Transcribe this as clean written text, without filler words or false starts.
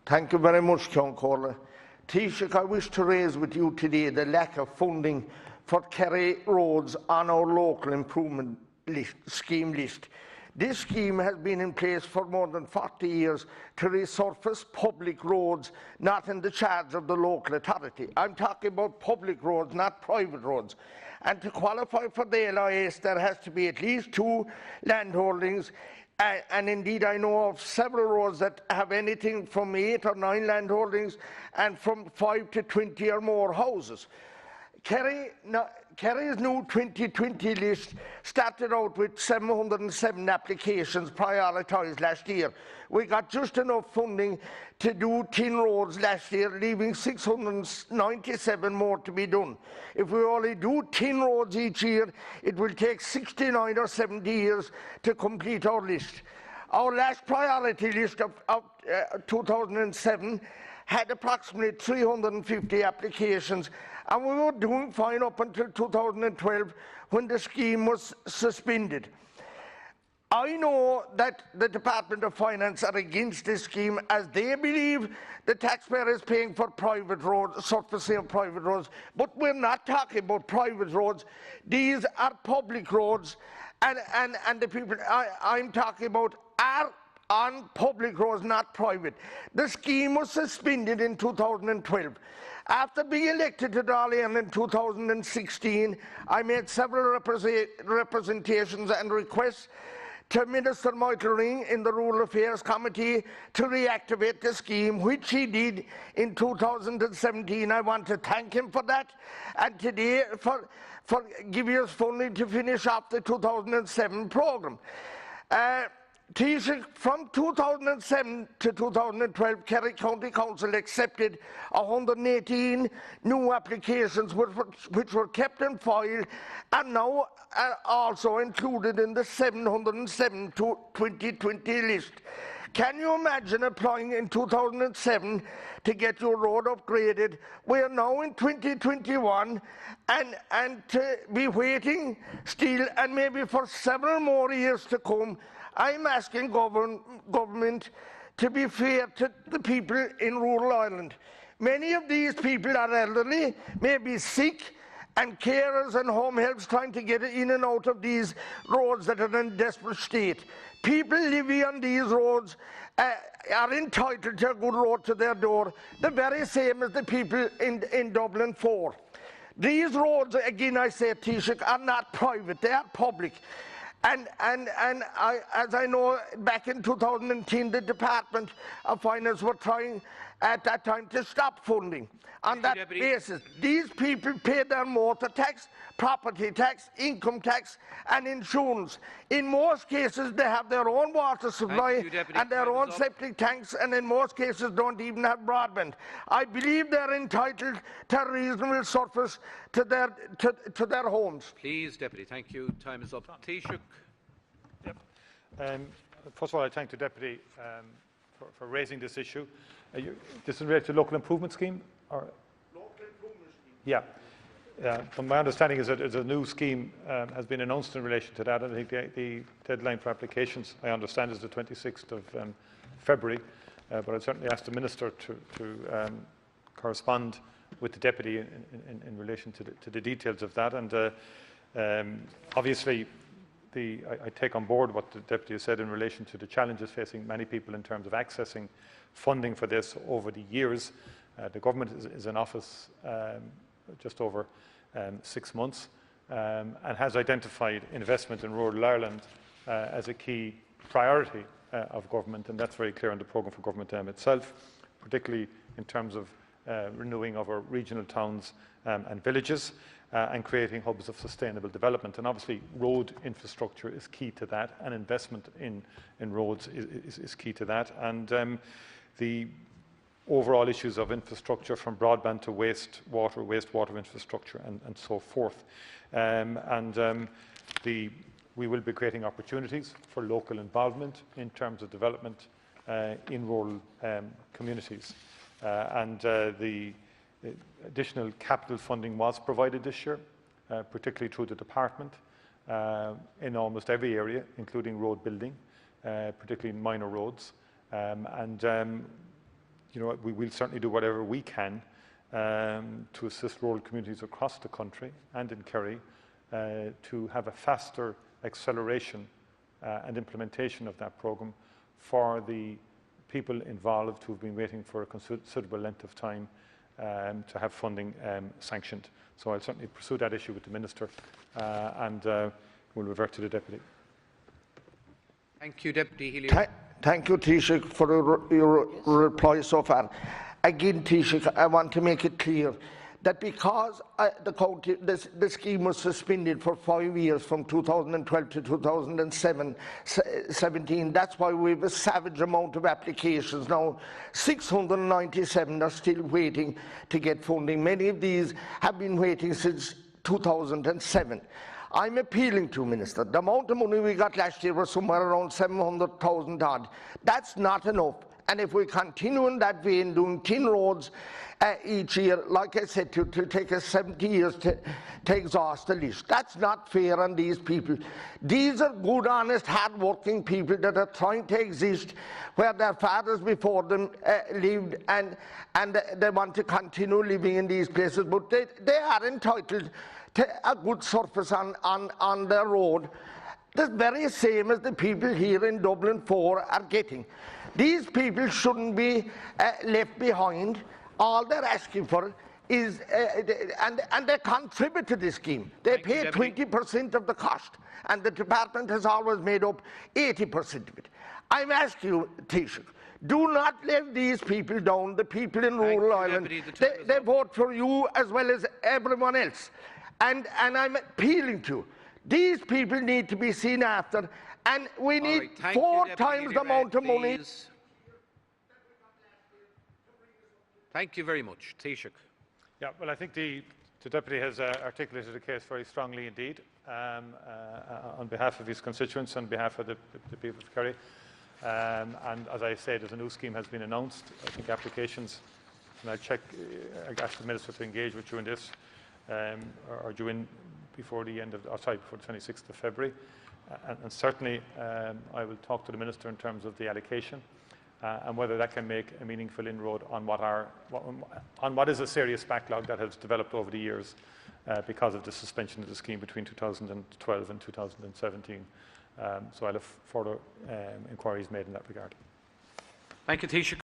Thank you very much, Ceann Comhairle. Taoiseach, I wish to raise with you today the lack of funding for Kerry roads on our local improvement scheme list. This scheme has been in place for more than 40 years to resurface public roads not in the charge of the local authority. I'm talking about public roads, not private roads. And to qualify for the LIS, there has to be at least 2 landholdings. And indeed, I know of several roads that have anything from 8 or 9 landholdings and from 5 to 20 or more houses. Kerry's new 2020 list started out with 707 applications prioritised last year. We got just enough funding to do 10 roads last year, leaving 697 more to be done. If we only do 10 roads each year, it will take 69 or 70 years to complete our list. Our last priority list of 2007 had approximately 350 applications, and we were doing fine up until 2012 when the scheme was suspended. I know that the Department of Finance are against this scheme as they believe the taxpayer is paying for private roads, surfacing of private roads, but we're not talking about private roads. These are public roads, and the people I'm talking about are on public roads, not private. The scheme was suspended in 2012. After being elected to Dáil Éireann in 2016, I made several representations and requests to Minister Michael Ring in the Rural Affairs Committee to reactivate the scheme, which he did in 2017. I want to thank him for that, and today for giving us funding to finish off the 2007 programme. Taoiseach, from 2007 to 2012, Kerry County Council accepted 118 new applications which were kept in file and now are also included in the 707 to 2020 list. Can you imagine applying in 2007 to get your road upgraded? We are now in 2021 and to be waiting still and maybe for several more years to come. I'm asking government to be fair to the people in rural Ireland. Many of these people are elderly, maybe sick, and carers and home helps trying to get in and out of these roads that are in desperate state. People living on these roads are entitled to a good road to their door, the very same as the people in Dublin 4. These roads, again I say, Taoiseach, are not private, they are public. And as I know, back in 2010, the Department of Finance were trying at that time to stop funding. On that basis, these people pay their motor tax, property tax, income tax and insurance. In most cases, they have their own water supply and their own septic tanks, and in most cases don't even have broadband. I believe they're entitled to a reasonable surface to their homes. Please, Deputy. Thank you. Time is up. Taoiseach. Yep. First of all, I thank the Deputy for raising this issue. This is related to local improvement scheme? Or? Local improvement scheme. Yeah. From my understanding is that a new scheme has been announced in relation to that. I think the deadline for applications, I understand, is the 26th of February. But I'd certainly ask the Minister to correspond with the Deputy in relation to the details of that. And obviously, I take on board what the Deputy has said in relation to the challenges facing many people in terms of accessing funding for this over the years. The government is in office just over 6 months and has identified investment in rural Ireland as a key priority of government, and that's very clear in the programme for government itself, particularly in terms of renewing of our regional towns and villages and creating hubs of sustainable development. And obviously road infrastructure is key to that, and investment in roads is key to that. And the overall issues of infrastructure, from broadband to wastewater infrastructure and so forth. We will be creating opportunities for local involvement in terms of development in rural communities. The additional capital funding was provided this year, particularly through the department, in almost every area, including road building, particularly minor roads. we will certainly do whatever we can to assist rural communities across the country and in Kerry to have a faster acceleration and implementation of that programme for the people involved who have been waiting for a considerable length of time to have funding sanctioned. So I'll certainly pursue that issue with the Minister and we'll revert to the Deputy. Thank you, Deputy Healy. Thank you, Taoiseach, for your reply so far. Again, Taoiseach, I want to make it clear that because the scheme was suspended for 5 years from 2012 to 2017, that's why we have a savage amount of applications now. 697 are still waiting to get funding. Many of these have been waiting since 2007. I'm appealing to Minister. The amount of money we got last year was somewhere around 700,000 odd. That's not enough. And if we continue in that vein, doing 10 roads each year, like I said, to take us 70 years to exhaust the list. That's not fair on these people. These are good, honest, hard-working people that are trying to exist where their fathers before them lived, and they want to continue living in these places. But they are entitled to a good surface on their road, the very same as the people here in Dublin 4 are getting. These people shouldn't be left behind. All they're asking for is, and they contribute to this scheme. They pay 20% of the cost, and the department has always made up 80% of it. I'm asking you, Taoiseach, do not let these people down, the people in rural Ireland. They vote for you as well as everyone else. And I'm appealing to you. These people need to be seen after, and we need 4 times the amount of money. Thank you very much. Taoiseach. Yeah, well, I think the Deputy has articulated the case very strongly indeed on behalf of his constituents, on behalf of the people of Kerry. And as I said, as a new scheme has been announced, I think applications, and I asked the Minister to engage with you in this, are due in before the end of, before the 26th of February. And certainly I will talk to the Minister in terms of the allocation and whether that can make a meaningful inroad on what is a serious backlog that has developed over the years because of the suspension of the scheme between 2012 and 2017. So I'll have further inquiries made in that regard. Thank you, Taoiseach.